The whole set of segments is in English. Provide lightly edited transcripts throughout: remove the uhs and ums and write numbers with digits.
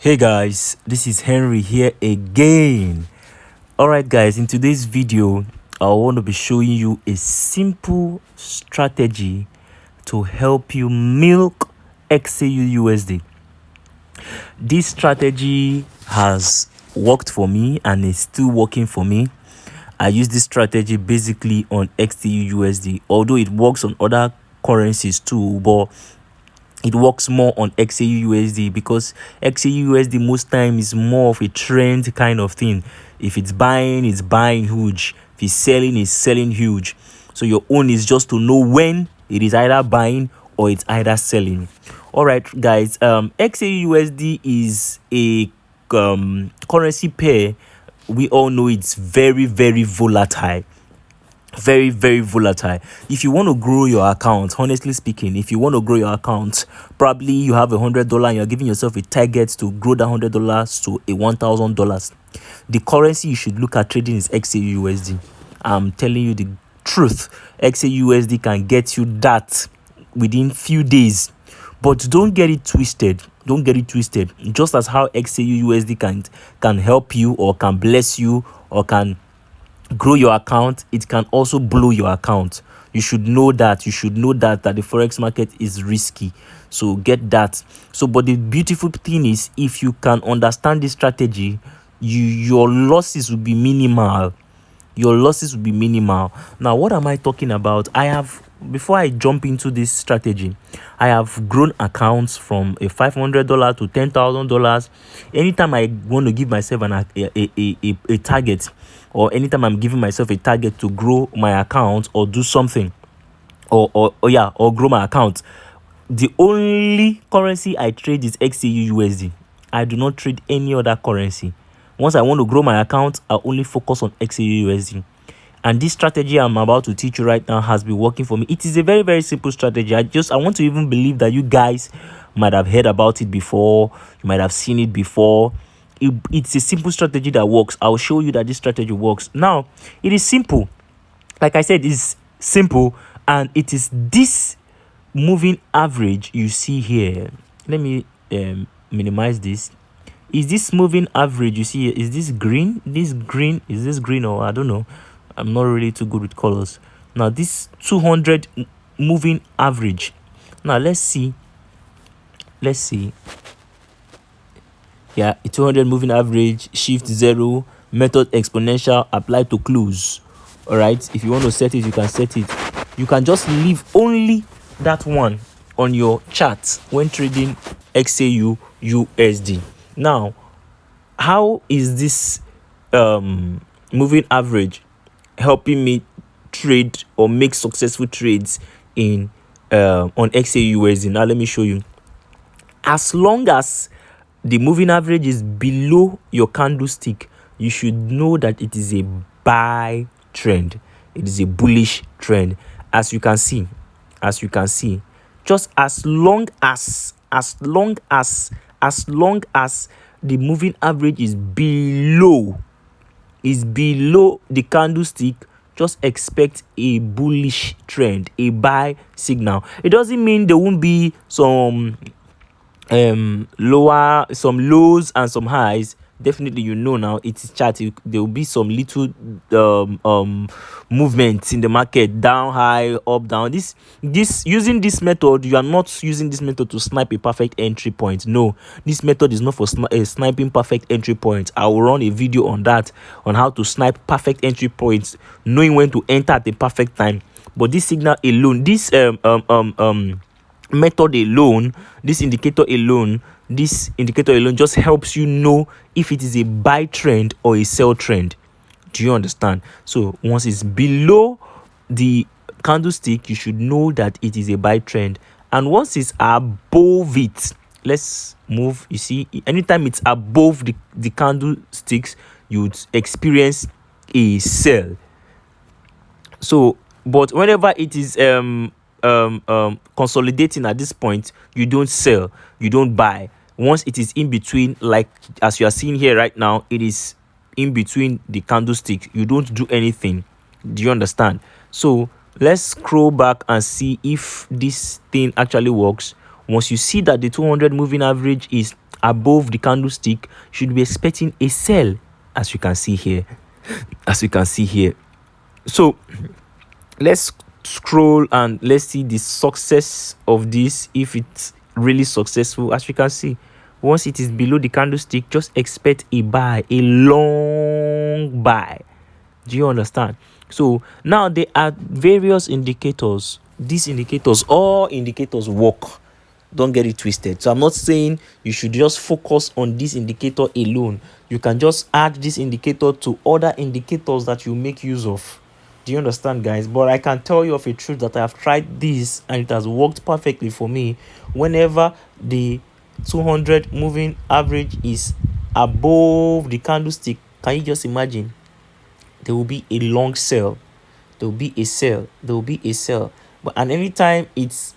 Hey guys, this is Henry here again. Alright guys, in today's video I want to be showing you a simple strategy to help you milk XAUUSD. This strategy has worked for me and is still working for me. I use this strategy basically on XAUUSD, although it works on other currencies too, but it works more on XAUUSD because XAUUSD most time is more of a trend kind of thing. If it's buying huge. If it's selling huge. So your own is just to know when it is either buying or it's either selling. All right, guys. XAUUSD is a currency pair. We all know it's very volatile. Very volatile. If you want to grow your account, honestly speaking, if you want to grow your account, probably you have $100 and you're giving yourself a target to grow that $100 to a $1,000. The currency you should look at trading is XAUUSD. I'm telling you the truth. XAUUSD can get you that within few days, but don't get it twisted. Just as how XAUUSD can help you or can bless you or can grow your account, it can also blow your account. You should know that the forex market is risky, so get that. So but the beautiful thing is, if you can understand this strategy, your losses will be minimal. Now, what am I talking about? Before I jump into this strategy, I have grown accounts from a $500 to $10,000. Anytime I want to give myself a target, or anytime I'm giving myself a target to grow my account or do something, or grow my account, the only currency I trade is XAUUSD. I do not trade any other currency. Once I want to grow my account, I only focus on XAUUSD. And this strategy I'm about to teach you right now has been working for me. It is a very simple strategy. I want to even believe that you guys might have heard about it before. You might have seen it before. It's a simple strategy that works. I'll show you that this strategy works. Now, it is simple. Like I said, it's simple, and it is this moving average you see here. Let me minimize this. Is this moving average you see here? Is this green? Is this green, or I don't know. I'm not really too good with colors. Now, this 200 moving average. Now, let's see. Yeah, 200 moving average, shift 0, method exponential, apply to close. All right, if you want to set it, you can set it. You can just leave only that one on your chart when trading XAUUSD. Now, how is this moving average helping me trade or make successful trades on XAUUSD? Now, let me show you. As long as the moving average is below your candlestick, you should know that it is a buy trend. It is a bullish trend. As you can see, just as long as the moving average is below the candlestick, just expect a bullish trend, a buy signal. It doesn't mean there won't be some lows and some highs. Definitely, now it is chart. There will be some little movements in the market, down, high, up, down. This using this method, you are not using this method to snipe a perfect entry point. No, this method is not for sniping perfect entry points. I will run a video on that, on how to snipe perfect entry points, knowing when to enter at the perfect time. But this signal alone, this method alone, this indicator alone just helps you know if it is a buy trend or a sell trend. Do you understand? So once it's below the candlestick, you should know that it is a buy trend, and once it's above it, let's move. You see, anytime it's above the candlesticks, you would experience a sell. So but whenever it is consolidating at this point, you don't sell, you don't buy. Once it is in between, like as you are seeing here right now, it is in between the candlestick, you don't do anything. Do you understand? So let's scroll back and see if this thing actually works. Once you see that the 200 moving average is above the candlestick, you should be expecting a sell, as you can see here. So let's scroll and let's see the success of this, if it's really successful. As you can see, once it is below the candlestick, just expect a buy, a long buy. Do you understand? So now there are various indicators. These indicators, all indicators work. Don't get it twisted. So I'm not saying you should just focus on this indicator alone. You can just add this indicator to other indicators that you make use of. Do you understand, guys? But I can tell you of a truth that I have tried this and it has worked perfectly for me. Whenever the 200 moving average is above the candlestick, can you just imagine? There will be a long sell, there will be a sell, there will be a sell. But and anytime it's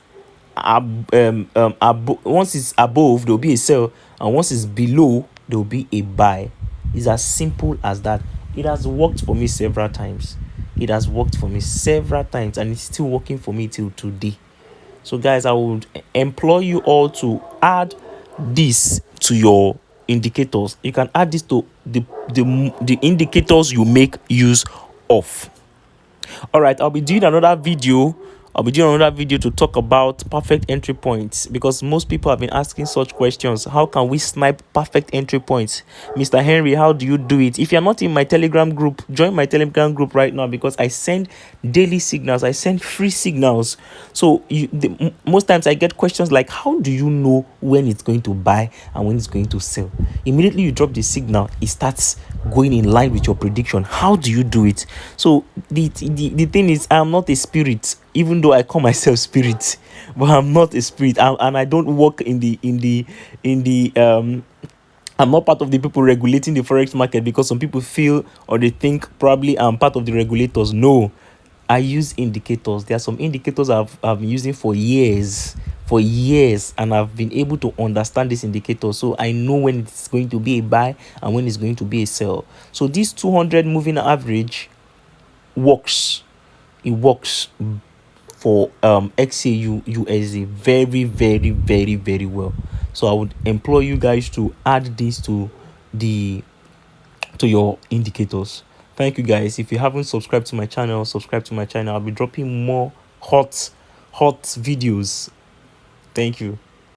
once it's above, there will be a sell, and once it's below, there will be a buy. It's as simple as that. It has worked for me several times. And it's still working for me till today. So guys, I would implore you all to add this to your indicators. You can add this to the indicators you make use of. All right, I'll be doing another video to talk about perfect entry points, because most people have been asking such questions. How can we snipe perfect entry points? Mr. Henry, how do you do it? If you're not in my Telegram group, join my Telegram group right now, because I send daily signals, I send free signals. So most times I get questions like, how do you know when it's going to buy and when it's going to sell? Immediately you drop the signal, it starts going in line with your prediction. How do you do it? So the thing is, I'm not a spirit, even though I call myself spirit, but I'm not a spirit, and I don't work in the I'm not part of the people regulating the forex market, because some people feel or they think probably I'm part of the regulators. No, I use indicators. There are some indicators I've been using for years, and I've been able to understand this indicator, so I know when it's going to be a buy and when it's going to be a sell. So this 200 moving average works. It works for XAUUSD very well. So I would implore you guys to add this to your indicators. Thank you guys. If you haven't subscribed to my channel, subscribe to my channel. I'll be dropping more hot videos. Thank you.